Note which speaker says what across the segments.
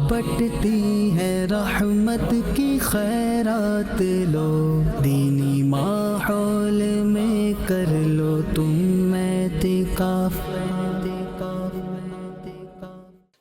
Speaker 1: بٹتی ہے رحمت کی خیرات لو، دینی ماحول میں کر لو تم اعتکاف۔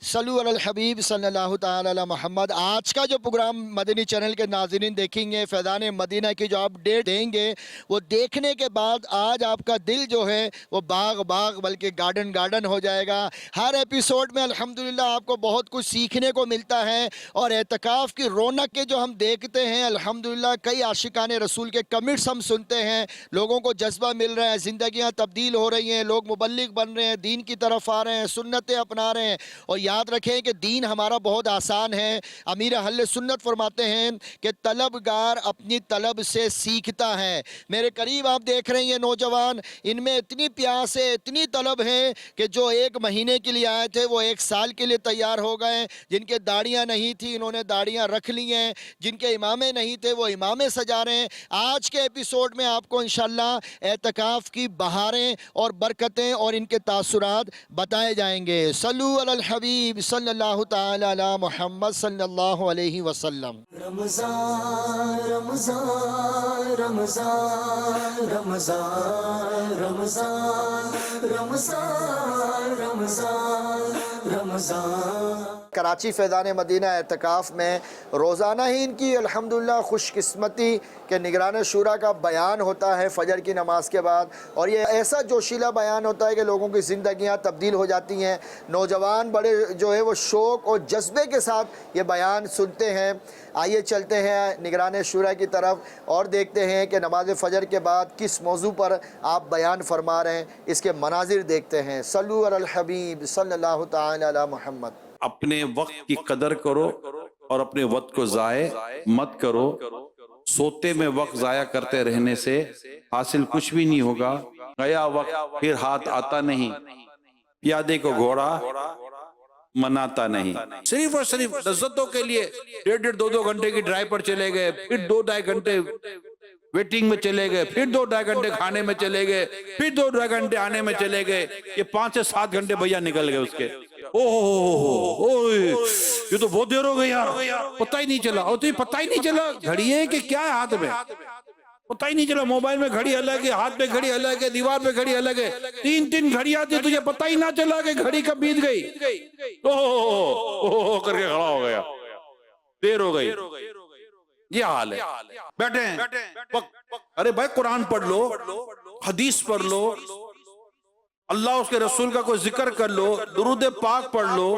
Speaker 2: صلو علی الحبیب صلی اللہ تعالی علی محمد۔ آج کا جو پروگرام مدنی چینل کے ناظرین دیکھیں گے، فیضان مدینہ کی جو اپڈیٹ دیں گے، وہ دیکھنے کے بعد آج آپ کا دل جو ہے وہ باغ باغ بلکہ گارڈن گارڈن ہو جائے گا۔ ہر ایپیسوڈ میں الحمدللہ آپ کو بہت کچھ سیکھنے کو ملتا ہے، اور اعتکاف کی رونق کے جو ہم دیکھتے ہیں الحمدللہ کئی عاشقان رسول کے کمنٹس ہم سنتے ہیں، لوگوں کو جذبہ مل رہا ہے، زندگیاں تبدیل ہو رہی ہیں، لوگ مبلغ بن رہے ہیں، دین کی طرف آ رہے ہیں، سنتیں اپنا رہے ہیں۔ اور یاد رکھیں کہ دین ہمارا بہت آسان ہے۔ امیر اہل سنت فرماتے ہیں کہ طلبگار اپنی طلب سے سیکھتا ہے۔ میرے قریب آپ دیکھ رہے ہیں یہ نوجوان، ان میں اتنی پیاس ہے، اتنی طلب ہے کہ جو 1 مہینے کے لیے آئے تھے وہ 1 سال کے لیے تیار ہو گئے۔ جن کے داڑیاں نہیں تھی انہوں نے داڑیاں رکھ لی ہیں، جن کے امامے نہیں تھے وہ امامے سجا رہے ہیں۔ آج کے ایپیسوڈ میں آپ کو انشاءاللہ اعتکاف کی بہاریں اور برکتیں اور ان کے تاثرات بتائے جائیں گے۔ صلو علی الحبیب صلی اللہ تعالی علی محمد صلی اللہ علیہ وسلم۔
Speaker 1: رمضان رمضان رمضان رمضان رمضان رمضان رمضان رمضان۔
Speaker 2: کراچی فیضان مدینہ اعتکاف میں روزانہ ہی ان کی الحمدللہ خوش قسمتی کہ نگران شورا کا بیان ہوتا ہے فجر کی نماز کے بعد، اور یہ ایسا جوشیلا بیان ہوتا ہے کہ لوگوں کی زندگیاں تبدیل ہو جاتی ہیں۔ نوجوان بڑے جو ہے وہ شوق اور جذبے کے ساتھ یہ بیان سنتے ہیں۔ آئیے چلتے ہیں نگران شورا کی طرف اور دیکھتے ہیں کہ نماز فجر کے بعد کس موضوع پر آپ بیان فرما رہے ہیں، اس کے مناظر دیکھتے ہیں۔ صلو علی الحبیب صلی اللہ تعالی علی محمد۔
Speaker 3: اپنے وقت کی قدر کرو اور اپنے وقت کو ضائع مت کرو۔ سوتے میں وقت ضائع کرتے رہنے سے حاصل کچھ بھی نہیں ہوگا، گیا وقت پھر ہاتھ آتا نہیں، پیادے کو گھوڑا مناتا نہیں۔ صرف اور صرف لذتوں کے لیے 1.5 2 گھنٹے کی ڈرائیو پر چلے گئے، پھر 2 2.5 گھنٹے ویٹنگ میں چلے گئے، پھر 2 2.5 گھنٹے کھانے میں چلے گئے، پھر 2 2.5 گھنٹے آنے میں چلے گئے، یہ 5 سے 7 گھنٹے بھیا نکل گئے اس کے۔ یہ تو بہت دیر ہو گئی یار، پتہ ہی نہیں چلا۔ اور تجھے پتہ ہی نہیں چلا گھڑی ہے کہ کیا ہے ہاتھ میں، پتہ ہی نہیں چلا۔ موبائل میں گھڑی الگ ہے، ہاتھ میں گھڑی الگ ہے، دیوار پہ گھڑی الگ ہے، 3 گھڑیاں تھی، تجھے پتہ ہی نہ چلا کہ گھڑی کب بیت گئی۔ کر کے کھڑا ہو گیا، دیر ہو گئی۔ یہ حال ہے۔ بیٹھیں، ارے بھائی قرآن پڑھ لو، حدیث پڑھ لو، اللہ اس کے رسول کا کوئی ذکر کر لو، درود پاک پڑھ لو،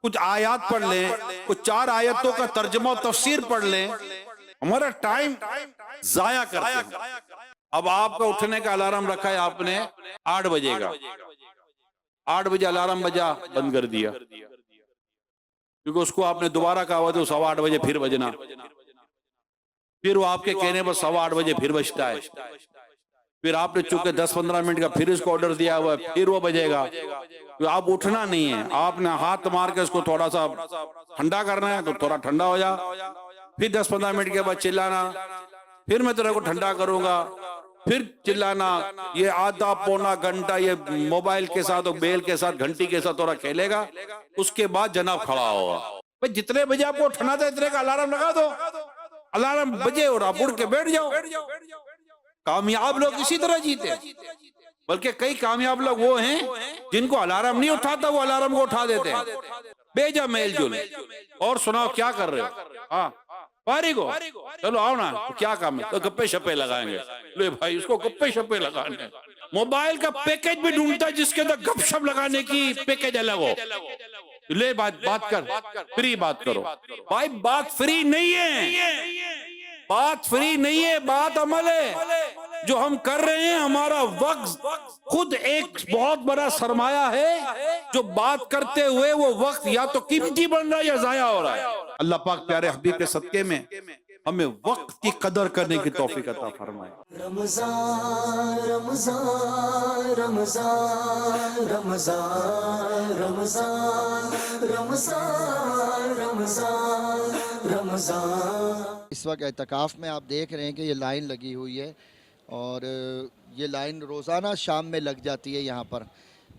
Speaker 3: کچھ آیات پڑھ لیں، کچھ 4 آیتوں کا ترجمہ و تفسیر پڑھ لیں۔ ہمارا ٹائم ضائع کرتے ہیں۔ اب آپ کا اٹھنے کا الارم رکھا ہے آپ نے 8 بجے کا، 8 بجے الارم بجا، بند کر دیا، کیونکہ اس کو آپ نے دوبارہ کہا ہوا تو 8:15 بجے پھر بجنا، پھر وہ آپ کے کہنے پر 8:15 بجے پھر بجتا ہے، پھر آپ نے چونکہ 10-15 منٹ کا پھر اس کو آرڈر دیا ہوا ہے، پھر وہ بجے گا۔ آپ اٹھنا نہیں ہے، آپ نے ہاتھ مار کے اس کو تھوڑا سا ٹھنڈا کرنا ہے تو تھوڑا ٹھنڈا ہو جا، پھر 10-15 منٹ کے بعد چلانا، پھر میں تیرے کو ٹھنڈا کروں گا، پھر چلانا۔ یہ آدھا پونا گھنٹہ یہ موبائل کے ساتھ اور بیل کے ساتھ گھنٹی کے ساتھ تھوڑا کھیلے گا، اس کے بعد جناب کھڑا ہوگا۔ بھئی جتنے بجے آپ کو اٹھنا تھا اتنے کا الارم لگا دو، الارم بجے اور آپ اٹھ کے بیٹھ جاؤ۔ کامیاب لوگ اسی طرح جیتے ہیں، بلکہ کئی کامیاب لوگ وہ ہیں جن کو الارم نہیں اٹھاتا، وہ الارم کو اٹھا دیتے ہیں۔ بیجا میل جل۔ اور سناؤ کیا کر رہے ہو؟ ہاں فارغ ہو، چلو آؤ نا، کیا کام ہے؟ تو گپے شپے لگائیں گے۔ لے بھائی اس کو گپے شپے لگانے، موبائل کا پیکج بھی ڈھونڈتا ہے جس کے اندر گپ شپ لگانے کی پیکج الگ ہو۔ لے بات کر، فری بات کرو۔ بھائی بات فری نہیں ہے، بات فری نہیں ہے، بات عمل ہے۔ جو ہم کر رہے ہیں ہمارا وقت خود ایک بہت بڑا سرمایہ ہے، جو بات کرتے ہوئے وہ وقت یا تو قیمتی بن رہا ہے یا ضائع ہو رہا ہے۔ اللہ پاک پیارے حبیب کے صدقے میں ہمیں وقت کی قدر کرنے کی توفیق عطا فرمائے۔
Speaker 1: رمضان رمضان رمضان رمضان رمضان رمضان رمضان رمضان۔
Speaker 2: اس وقت اعتکاف میں آپ دیکھ رہے ہیں کہ یہ لائن لگی ہوئی ہے، اور یہ لائن روزانہ شام میں لگ جاتی ہے یہاں پر۔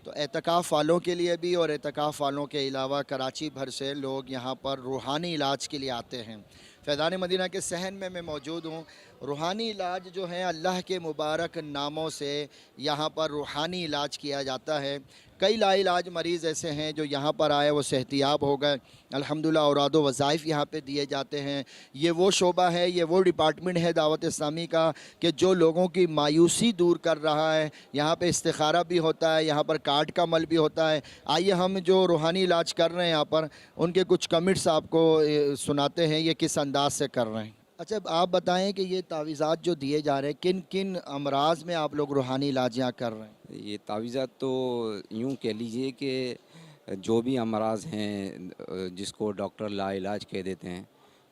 Speaker 2: تو اعتکاف والوں کے لیے بھی اور اعتکاف والوں کے علاوہ کراچی بھر سے لوگ یہاں پر روحانی علاج کے لیے آتے ہیں۔ فیضان مدینہ کے صحن میں موجود ہوں۔ روحانی علاج جو ہیں اللہ کے مبارک ناموں سے یہاں پر روحانی علاج کیا جاتا ہے۔ کئی لا علاج مریض ایسے ہیں جو یہاں پر آئے وہ صحتیاب ہو گئے، الحمدللہ اوراد و وظائف یہاں پہ دیے جاتے ہیں۔ یہ وہ شعبہ ہے، یہ وہ ڈپارٹمنٹ ہے دعوت اسلامی کا کہ جو لوگوں کی مایوسی دور کر رہا ہے۔ یہاں پہ استخارہ بھی ہوتا ہے، یہاں پر کارڈ کا عمل بھی ہوتا ہے۔ آئیے ہم جو روحانی علاج کر رہے ہیں یہاں پر ان کے کچھ کمنٹس آپ کو سناتے ہیں، یہ کس انداز سے کر رہے ہیں۔ اچھا آپ بتائیں کہ یہ تعویذات جو دیے جا رہے ہیں کن کن امراض میں آپ لوگ روحانی علاج یہاں کر رہے ہیں؟
Speaker 4: یہ تعویذات تو یوں کہہ لیجئے کہ جو بھی امراض ہیں جس کو ڈاکٹر لا علاج کہہ دیتے ہیں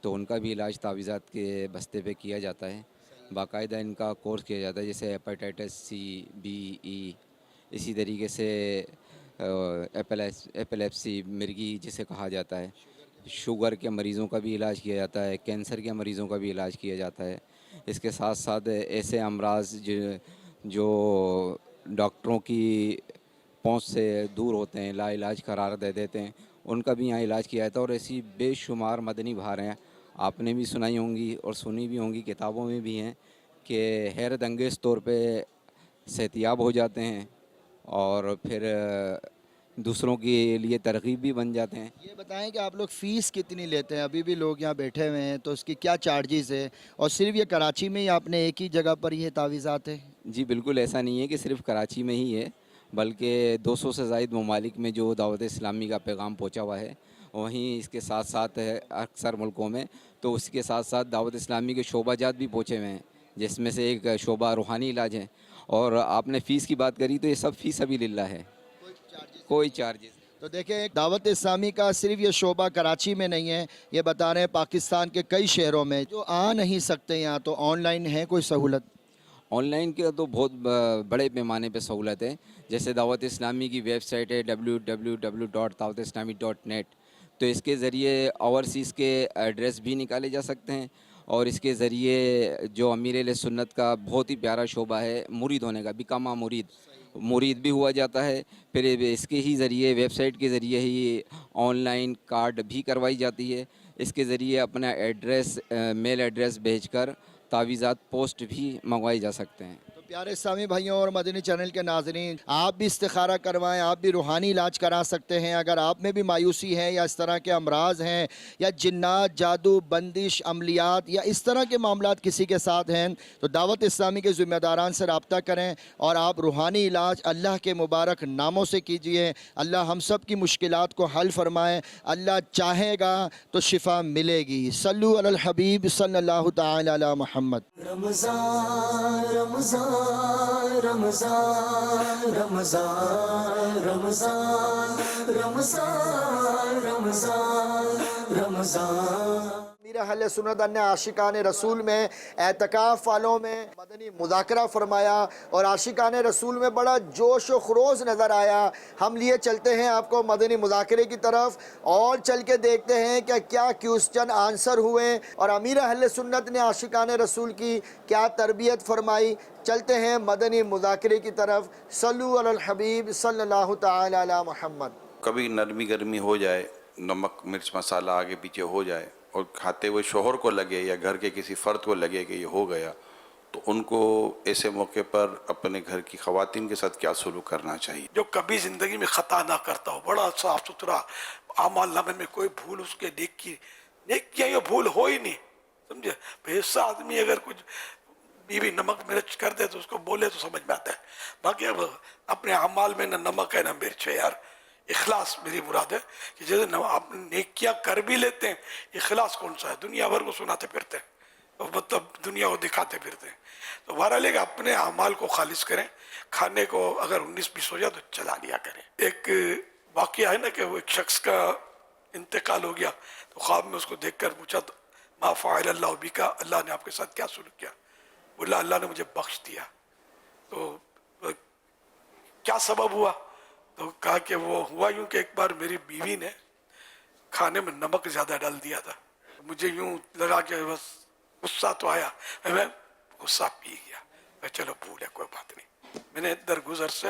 Speaker 4: تو ان کا بھی علاج تعویذات کے بستے پہ کیا جاتا ہے۔ باقاعدہ ان کا کورس کیا جاتا ہے، جیسے ہیپاٹائٹس سی، بی، ای، اسی طریقے سے ایپیلیپسی، مرگی جسے کہا جاتا ہے، شوگر کے مریضوں کا بھی علاج کیا جاتا ہے، کینسر کے مریضوں کا بھی علاج کیا جاتا ہے۔ اس کے ساتھ ساتھ ایسے امراض جو ڈاکٹروں کی پہنچ سے دور ہوتے ہیں، لا علاج قرار دے دیتے ہیں، ان کا بھی یہاں علاج کیا جاتا ہے۔ اور ایسی بے شمار مدنی بہاریں ہیں، آپ نے بھی سنائی ہوں گی اور سنی بھی ہوں گی، کتابوں میں بھی ہیں، کہ حیرت انگیز طور پہ صحتیاب ہو جاتے ہیں اور پھر دوسروں کے لیے ترغیب بھی بن جاتے ہیں۔
Speaker 2: یہ بتائیں کہ آپ لوگ فیس کتنی لیتے ہیں؟ ابھی بھی لوگ یہاں بیٹھے ہوئے ہیں تو اس کی کیا چارجز ہے؟ اور صرف یہ کراچی میں ہی آپ نے ایک ہی جگہ پر یہ تعویذات ہے؟
Speaker 4: جی بالکل ایسا نہیں ہے کہ صرف کراچی میں ہی ہے، بلکہ 200 سے زائد ممالک میں جو دعوت اسلامی کا پیغام پہنچا ہوا ہے، وہیں اس کے ساتھ ساتھ ہے اکثر ملکوں میں، تو اس کے ساتھ ساتھ دعوت اسلامی کے شعبہ جات بھی پہنچے ہوئے ہیں، جس میں سے ایک شعبہ روحانی علاج ہے۔ اور آپ نے فیس کی بات کری تو یہ سب فی سبیل اللہ ہے، کوئی چارجز۔
Speaker 2: تو دیکھیں دعوت اسلامی کا صرف یہ شعبہ کراچی میں نہیں ہے، یہ بتا رہے ہیں پاکستان کے کئی شہروں میں جو آ نہیں سکتے یہاں، تو آن لائن ہے کوئی سہولت؟
Speaker 4: آن لائن کے تو بہت بڑے پیمانے پہ سہولت ہے، جیسے دعوت اسلامی کی ویب سائٹ ہے www.dawatislami.net، تو اس کے ذریعے اوورسیز کے ایڈریس بھی نکالے جا سکتے ہیں، اور اس کے ذریعے جو امیر اہل سنت کا بہت ہی پیارا شعبہ ہے مرید ہونے کا، بیکما مرید بھی ہوا جاتا ہے، پھر اس کے ہی ذریعے ویب سائٹ کے ذریعے ہی آن لائن کارڈ بھی کروائی جاتی ہے۔ اس کے ذریعے اپنا ایڈریس میل ایڈریس بھیج کر تعویذات پوسٹ بھی منگوائی جا سکتے ہیں۔
Speaker 2: تو پیارے اسلامی بھائیوں اور مدنی چینل کے ناظرین، آپ بھی استخارہ کروائیں، آپ بھی روحانی علاج کرا سکتے ہیں۔ اگر آپ میں بھی مایوسی ہے یا اس طرح کے امراض ہیں یا جنات، جادو، بندش، عملیات یا اس طرح کے معاملات کسی کے ساتھ ہیں تو دعوت اسلامی کے ذمہ داران سے رابطہ کریں اور آپ روحانی علاج اللہ کے مبارک ناموں سے کیجئے۔ اللہ ہم سب کی مشکلات کو حل فرمائے، اللہ چاہے گا تو شفا ملے گی۔ صلو علی الحبیب صلی اللہ تعالی علی محمد۔
Speaker 1: رمضان رمضان رمضان رمضان رمضان رمضان رمضان رمضان۔
Speaker 2: میرا اہل سنت ان عاشقان رسول میں اعتکاف والوں میں مدنی مذاکرہ فرمایا اور عاشقان رسول میں بڑا جوش و خروش نظر آیا۔ ہم لیے چلتے ہیں آپ کو مدنی مذاکرے کی طرف اور چل کے دیکھتے ہیں کہ کیا کوسچن آنسر ہوئے اور امیر اہل سنت نے عاشقان رسول کی کیا تربیت فرمائی۔ چلتے ہیں مدنی مذاکرے کی طرف۔ صلو علی الحبیب صلی اللہ تعالی علی محمد۔
Speaker 3: کبھی نرمی گرمی ہو جائے، نمک مرچ مسالہ آگے پیچھے ہو جائے اور کھاتے ہوئے شوہر کو لگے یا گھر کے کسی فرد کو لگے کہ یہ ہو گیا، تو ان کو ایسے موقع پر اپنے گھر کی خواتین کے ساتھ کیا سلوک کرنا چاہیے؟
Speaker 5: جو کبھی زندگی میں خطا نہ کرتا ہو، بڑا صاف ستھرا، اعمال نامے میں کوئی بھول اس کے نیک کیا یہ بھول ہو ہی نہیں، سمجھے؟ ایسا آدمی اگر کچھ بیوی نمک مرچ کر دے تو اس کو بولے تو سمجھ میں آتا ہے، باقی اب اپنے اعمال میں نہ نمک ہے نہ مرچ ہے۔ یار اخلاص میری مراد ہے کہ جیسے آپ نیکیاں کر بھی لیتے ہیں، اخلاص کون سا ہے؟ دنیا بھر کو سناتے پھرتے ہیں، مطلب دنیا کو دکھاتے پھرتے ہیں۔ تو بہرحال ہے کہ اپنے اعمال کو خالص کریں، کھانے کو اگر 19-20 ہو جائے تو چلا لیا کریں۔ ایک واقعہ ہے نا کہ وہ ایک شخص کا انتقال ہو گیا تو خواب میں اس کو دیکھ کر پوچھا تو ما فعل اللہ بکا، اللہ نے آپ کے ساتھ کیا سلوک کیا؟ بولا اللہ نے مجھے بخش دیا۔ تو کیا سبب ہوا؟ تو کہا کہ وہ ہوا یوں کہ ایک بار میری بیوی نے کھانے میں نمک زیادہ ڈال دیا تھا، مجھے یوں لگا کہ بس غصہ تو آیا، میں غصہ پی گیا، میں چلو بھول ہے کوئی بات نہیں۔ میں نے درگزر سے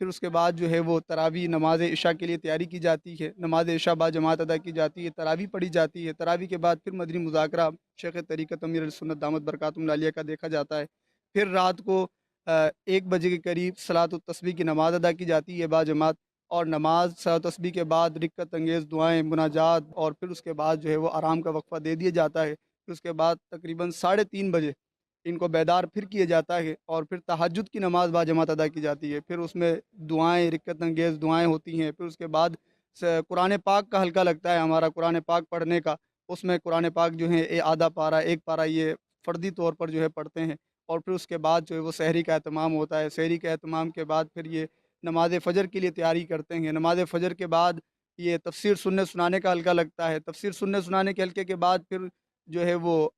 Speaker 6: پھر اس کے بعد جو ہے وہ تراویح نماز عشاء کے لیے تیاری کی جاتی ہے، نماز عشاء با جماعت ادا کی جاتی ہے، تراویح پڑھی جاتی ہے، تراویح کے بعد پھر مدنی مذاکرہ شیخ طریقت امیر سنت دامت برکاتہم العالیہ کا دیکھا جاتا ہے، پھر رات کو 1 بجے کے قریب صلاۃ التسبیح کی نماز ادا کی جاتی ہے با جماعت، اور نماز صلاۃ التسبیح کے بعد رکعت انگیز دعائیں مناجات، اور پھر اس کے بعد جو ہے وہ آرام کا وقفہ دے دیا جاتا ہے، پھر اس کے بعد تقریباً 3:30 بجے ان کو بیدار پھر کیا جاتا ہے، اور پھر تہجد کی نماز با جماعت ادا کی جاتی ہے، پھر اس میں دعائیں رکعت انگیز دعائیں ہوتی ہیں، پھر اس کے بعد قرآن پاک کا حلقہ لگتا ہے ہمارا قرآن پاک پڑھنے کا، اس میں قرآن پاک جو ہے آدھا پارہ 1 پارہ یہ فردی طور پر جو ہے پڑھتے ہیں، اور پھر اس کے بعد جو ہے وہ سحری کا اہتمام ہوتا ہے، سحری کے اہتمام کے بعد پھر یہ نماز فجر کے لیے تیاری کرتے ہیں، نماز فجر کے بعد یہ تفسیر سننے سنانے کا حلقہ لگتا ہے، تفسیر سننے سنانے کے حلقے کے بعد پھر جو ہے وہ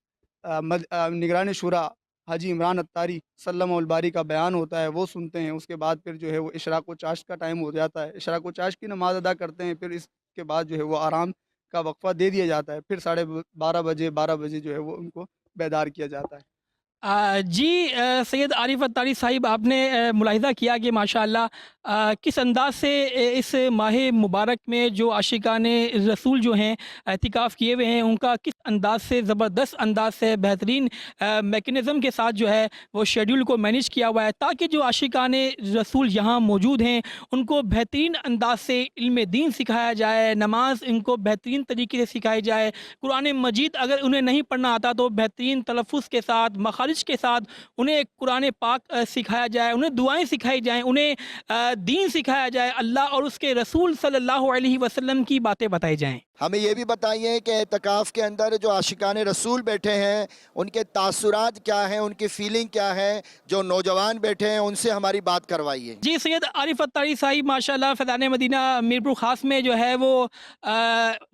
Speaker 6: نگران شورا حاجی عمران اتاری سلم الباری کا بیان ہوتا ہے وہ سنتے ہیں، اس کے بعد پھر جو ہے وہ اشراق و چاشت کا ٹائم ہو جاتا ہے، اشراق و چاشت کی نماز ادا کرتے ہیں، پھر اس کے بعد جو ہے وہ آرام کا وقفہ دے دیا جاتا ہے، پھر 12:30 بجے جو ہے وہ ان کو بیدار کیا جاتا ہے۔
Speaker 7: جی سید عارف اتاری صاحب، آپ نے ملاحظہ کیا کہ ماشاءاللہ کس انداز سے اس ماہ مبارک میں جو عاشقان رسول جو ہیں اعتکاف کیے ہوئے ہیں، ان کا کس انداز سے زبردست انداز سے بہترین میکنزم کے ساتھ جو ہے وہ شیڈول کو مینیج کیا ہوا ہے، تاکہ جو عاشقان رسول یہاں موجود ہیں ان کو بہترین انداز سے علم دین سکھایا جائے، نماز ان کو بہترین طریقے سے سکھائی جائے، قرآن مجید اگر انہیں نہیں پڑھنا آتا تو بہترین تلفظ کے ساتھ مخارج کے ساتھ انہیں قرآن پاک سکھایا جائے، انہیں دعائیں سکھائی جائیں، انہیں دین سکھایا جائے، اللہ اور اس کے رسول صلی اللہ علیہ وسلم کی باتیں بتائی جائیں۔
Speaker 2: ہمیں یہ بھی بتائیے کہ اعتکاف کے اندر جو عاشقان رسول بیٹھے ہیں ان کے تاثرات کیا ہیں، ان کی فیلنگ کیا ہے، جو نوجوان بیٹھے ہیں ان سے ہماری بات کروائیے۔
Speaker 7: جی سید عارف اتاری صاحب، ماشاءاللہ فیضان مدینہ میرپور خاص میں جو ہے وہ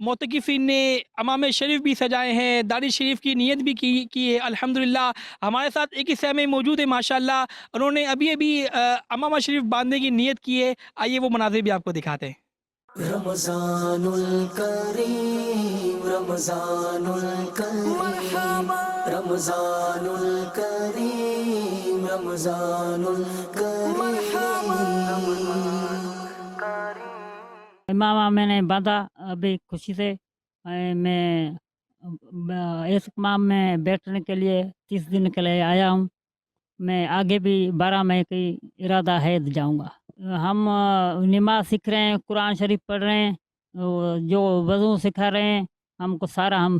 Speaker 7: معتکفین نے امام شریف بھی سجائے ہیں، داڑھی شریف کی نیت بھی کی ہے، الحمدللہ ہمارے ساتھ ایک حصے میں موجود ہے ماشاءاللہ، انہوں نے ابھی امامہ شریف باندھنے کی نیت کی ہے، آئیے وہ مناظر بھی آپ کو دکھاتے ہیں۔
Speaker 1: رمضان الکریم رمضان الکریم رمضان الکریم رمضان الکریم۔
Speaker 8: امامہ میں نے باندھا ابھی خوشی سے، میں اس امام میں بیٹھنے کے لیے 30 دن کے لیے آیا ہوں، میں آگے بھی 12 مئی کی ارادہ ہے جاؤں گا۔ ہم نماز سیکھ رہے ہیں، قرآن شریف پڑھ رہے ہیں، جو وضو سکھا رہے ہیں ہم کو، سارا ہم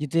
Speaker 9: جتے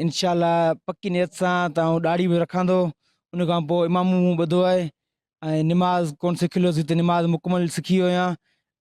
Speaker 9: انشاءاللہ پکی نیت سان تاں داڑھی بھی رکھاندو، ان کھاں پوء اماموں مون ٻدھو ہے، نماز کون سکھیلوسی تے نماز مکمل سکھی ہویاں،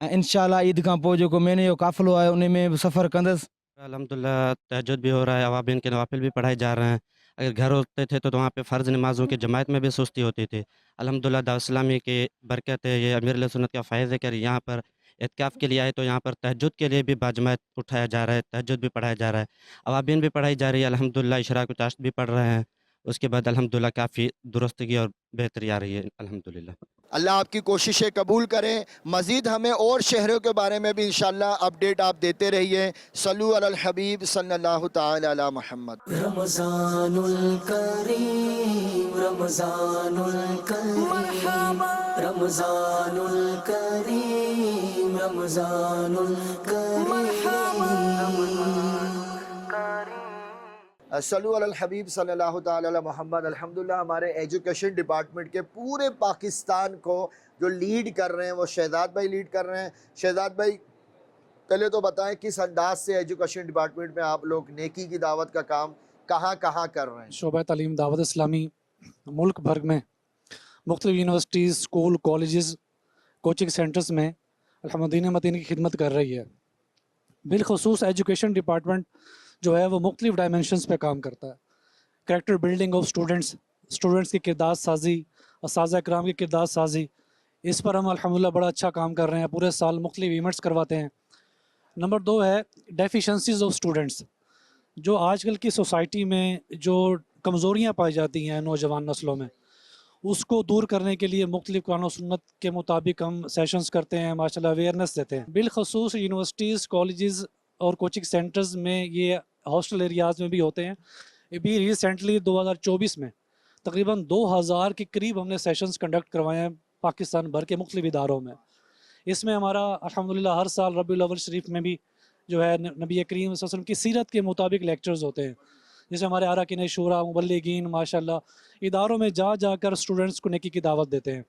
Speaker 9: انشاءاللہ عید کھاں پوء جو مہینے جو قافلو ہے ان میں بھی سفر کندس۔
Speaker 10: الحمدللہ تہجد بھی ہو رہا ہے، اوابین کے نوافل بھی پڑھائے جا رہے ہیں، اگر گھر ہوتے تھے تو وہاں پہ فرض نمازوں کی جماعت میں بھی سستی ہوتی تھی، الحمدللہ دعوت اسلامی کی برکت ہے، یہ امیر علیہ سنت کا فائز ہے کہ یہاں پر اعتکاف کے لیے آئے تو یہاں پر تہجد کے لیے بھی باجماعت اٹھایا جا رہا ہے، تہجد بھی پڑھایا جا رہا ہے، اوابین بھی پڑھائی جا رہی ہے، الحمدللہ اشراق و چاشت بھی پڑھ رہے ہیں، اس کے بعد الحمدللہ کافی درستگی اور بہتری آ رہی ہے الحمدللہ۔
Speaker 2: اللہ آپ کی کوششیں قبول کریں، مزید ہمیں اور شہروں کے بارے میں بھی انشاءاللہ اپڈیٹ آپ دیتے رہیے۔ صلو علی الحبیب صلی اللہ تعالی علی محمد۔
Speaker 1: رمضان الکریم رمضان الکریم رمضان الکریم رمضان الکریم۔
Speaker 2: صلو علی الحبیب صلی اللہ تعالی علی محمد۔ الحمدللہ ہمارے ایجوکیشن ڈپارٹمنٹ کے پورے پاکستان کو جو لیڈ کر رہے ہیں وہ شہزاد بھائی لیڈ کر رہے ہیں۔ شہزاد بھائی پہلے تو بتائیں کس انداز سے ایجوکیشن ڈپارٹمنٹ میں آپ لوگ نیکی کی دعوت کا کام کہاں کہاں کر رہے ہیں؟
Speaker 11: شعبہ تعلیم دعوت اسلامی ملک بھر میں مختلف universities, school, colleges, coaching centres میں الحمدللہ مدینہ کی خدمت کر رہی ہے۔ بالخصوص ایجوکیشن ڈپارٹمنٹ جو ہے وہ مختلف ڈائمینشنز پہ کام کرتا ہے، کریکٹر بلڈنگ آف اسٹوڈنٹس کی کردار سازی، اساتذہ کرام کی کردار سازی، اس پر ہم الحمدللہ بڑا اچھا کام کر رہے ہیں، پورے سال مختلف ایونٹس کرواتے ہیں۔ نمبر 2 ہے ڈیفیشنسیز آف اسٹوڈنٹس، جو آج کل کی سوسائٹی میں جو کمزوریاں پائی جاتی ہیں نوجوان نسلوں میں، اس کو دور کرنے کے لیے مختلف قرآن و سنت کے مطابق ہم سیشنز کرتے ہیں، ماشاءاللہ اویئرنیس دیتے ہیں۔ بالخصوص یونیورسٹیز، کالجز اور کوچنگ سینٹرز میں، یہ ہاسٹل ایریاز میں بھی ہوتے ہیں، ابھی ریسنٹلی 2024 میں تقریباً 2000 کے قریب ہم نے سیشنز کنڈکٹ کروائے ہیں پاکستان بھر کے مختلف اداروں میں. اس میں ہمارا الحمدللہ ہر سال ربیع الاول شریف میں بھی جو ہے نبی کریم صلی اللہ علیہ وسلم کی سیرت کے مطابق لیکچرز ہوتے ہیں، جیسے ہمارے اراکین شورا مبلغین ماشاءاللہ اداروں میں جا جا کر اسٹوڈنٹس کو نیکی کی دعوت دیتے ہیں.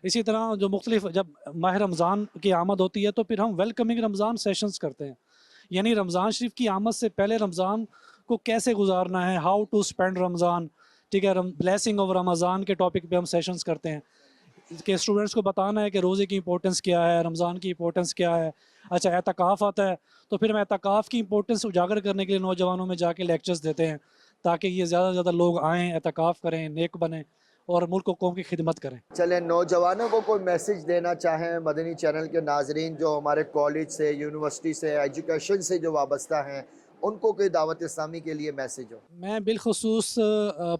Speaker 11: اسی طرح جو مختلف جب ماہ رمضان کی آمد ہوتی ہے تو پھر ہم ویلکمنگ رمضان سیشنز کرتے ہیں، یعنی رمضان شریف کی آمد سے پہلے رمضان کو کیسے گزارنا ہے، ہاؤ ٹو اسپینڈ رمضان، ٹھیک ہے، بلیسنگ آف رمضان کے ٹاپک پہ ہم سیشنز کرتے ہیں کہ اسٹوڈنٹس کو بتانا ہے کہ روزے کی امپورٹنس کیا ہے، رمضان کی امپورٹنس کیا ہے. اچھا اعتکاف آتا ہے تو پھر ہم اعتکاف کی امپورٹنس اجاگر کرنے کے لیے نوجوانوں میں جا کے لیکچرز دیتے ہیں تاکہ یہ زیادہ سے زیادہ لوگ آئیں، اعتکاف کریں، نیک بنیں اور ملک و قوم کی خدمت کریں.
Speaker 2: چلیں نوجوانوں کو کوئی میسیج دینا چاہیں مدنی چینل کے ناظرین جو ہمارے کالج سے، یونیورسٹی سے، ایجوکیشن سے جو وابستہ ہیں، ان کو کوئی دعوت اسلامی کے لیے میسیج ہو؟
Speaker 11: میں بالخصوص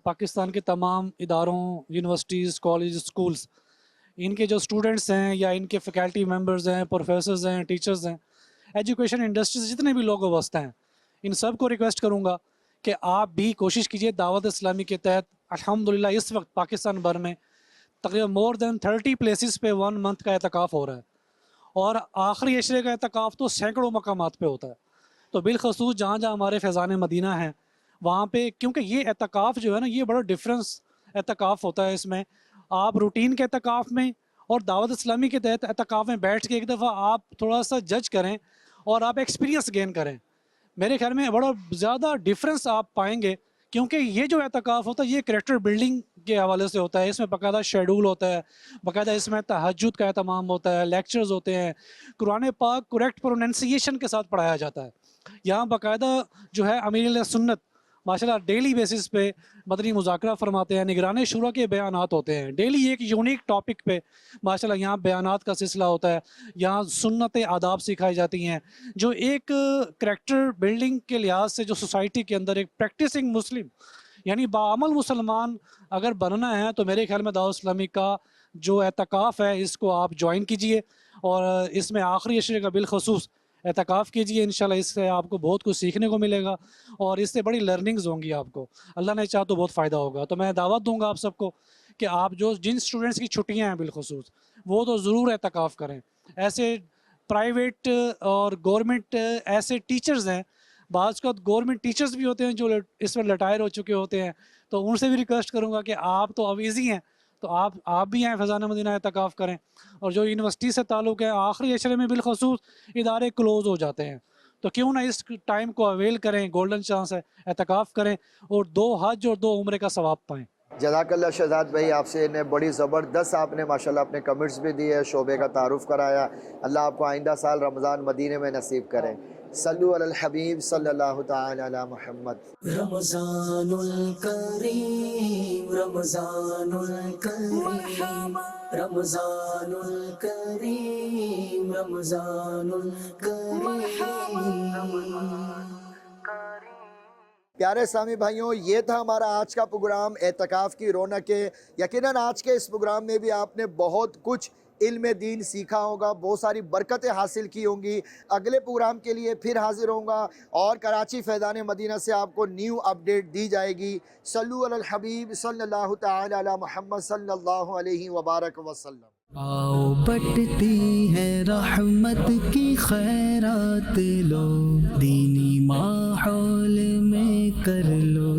Speaker 11: پاکستان کے تمام اداروں، یونیورسٹیز، کالج، اسکولز، ان کے جو اسٹوڈنٹس ہیں یا ان کے فیکلٹی ممبرز ہیں، پروفیسرز ہیں، ٹیچرز ہیں، ایجوکیشن انڈسٹری سے جتنے بھی لوگ وابستہ ہیں، ان سب کو ریکویسٹ کروں گا کہ آپ بھی کوشش کیجئے دعوت اسلامی کے تحت. الحمدللہ اس وقت پاکستان بھر میں تقریباً مور دین 30 پلیسز پہ 1 منتھ کا اعتکاف ہو رہا ہے، اور آخری عشرے کا اعتکاف تو سینکڑوں مقامات پہ ہوتا ہے. تو بالخصوص جہاں جہاں ہمارے فیضان مدینہ ہیں وہاں پہ، کیونکہ یہ اعتکاف جو ہے نا یہ بڑا ڈفرینس اعتکاف ہوتا ہے. اس میں آپ روٹین کے اعتکاف میں اور دعوت اسلامی کے تحت اعتکاف میں بیٹھ کے ایک دفعہ آپ تھوڑا سا جج کریں اور آپ ایکسپیرینس گین کریں. میرے خیال میں بڑا زیادہ ڈفرینس آپ پائیں گے، کیونکہ یہ جو اعتکاف ہوتا ہے یہ کریکٹر بلڈنگ کے حوالے سے ہوتا ہے. اس میں باقاعدہ شیڈول ہوتا ہے، باقاعدہ اس میں تہجد کا اہتمام ہوتا ہے، لیکچرز ہوتے ہیں، قرآن پاک کریکٹ پروننسیشن کے ساتھ پڑھایا جاتا ہے. یہاں باقاعدہ جو ہے امیر علیہ سنت ماشاءاللہ ڈیلی بیسس پہ مدنی مذاکرہ فرماتے ہیں، نگران شورا کے بیانات ہوتے ہیں، ڈیلی ایک یونیک ٹاپک پہ ماشاءاللہ یہاں بیانات کا سلسلہ ہوتا ہے. یہاں سنت آداب سکھائی جاتی ہیں جو ایک کریکٹر بلڈنگ کے لحاظ سے جو سوسائٹی کے اندر ایک پریکٹسنگ مسلم یعنی باعمل مسلمان اگر بننا ہے تو میرے خیال میں دعوت اسلامی کا جو اعتکاف ہے اس کو آپ جوائن کیجئے، اور اس میں آخری عشرے کا بالخصوص اعتکاف کیجئے. انشاءاللہ اس سے آپ کو بہت کچھ سیکھنے کو ملے گا اور اس سے بڑی لرننگز ہوں گی آپ کو، اللہ نے چاہا تو بہت فائدہ ہوگا. تو میں دعوت دوں گا آپ سب کو کہ آپ جن اسٹوڈنٹس کی چھٹیاں ہیں بالخصوص وہ تو ضرور اعتکاف کریں. ایسے پرائیویٹ اور گورنمنٹ ایسے ٹیچرز ہیں، بعض کا گورنمنٹ ٹیچرز بھی ہوتے ہیں جو اس میں ریٹائر ہو چکے ہوتے ہیں، تو ان سے بھی ریکویسٹ کروں گا کہ آپ تو اب ایزی ہیں تو آپ بھی آئیں فیضان مدینہ اعتکاف کریں. اور جو یونیورسٹی سے تعلق ہے آخری عشرے میں بالخصوص ادارے کلوز ہو جاتے ہیں، تو کیوں نہ اس ٹائم کو اویل کریں، گولڈن چانس ہے، اعتکاف کریں اور 2 حج اور 2 عمرے کا ثواب پائیں.
Speaker 2: جزاک اللہ شہزاد بھائی، آپ سے نے بڑی زبردست آپ نے ماشاءاللہ اپنے کمنٹس بھی دیے، شعبے کا تعارف کرایا. اللہ آپ کو آئندہ سال رمضان مدینے میں نصیب کریں. صلو علی الحبیب صلی اللہ تعالی علی محمد.
Speaker 1: رمضان الکریم رمضان الکریم رمضان الکریم رمضان الکریم.
Speaker 2: پیارے اسلامی بھائیوں، یہ تھا ہمارا آج کا پروگرام اعتکاف کی رونقیں. یقیناً آج کے اس پروگرام میں بھی آپ نے بہت کچھ علم دین سیکھا ہوگا، بہت ساری برکتیں حاصل کی ہوں گی. اگلے پروگرام کے لیے پھر حاضر ہوں گا اور کراچی فیضان مدینہ سے آپ کو نیو اپڈیٹ دی جائے گی. صلو علی الحبیب صلی اللہ تعالی علی محمد صلی اللہ علیہ وبارک وسلم.
Speaker 1: آؤ بٹتی ہے رحمت کی خیرات لو، دینی ماحول میں کر لو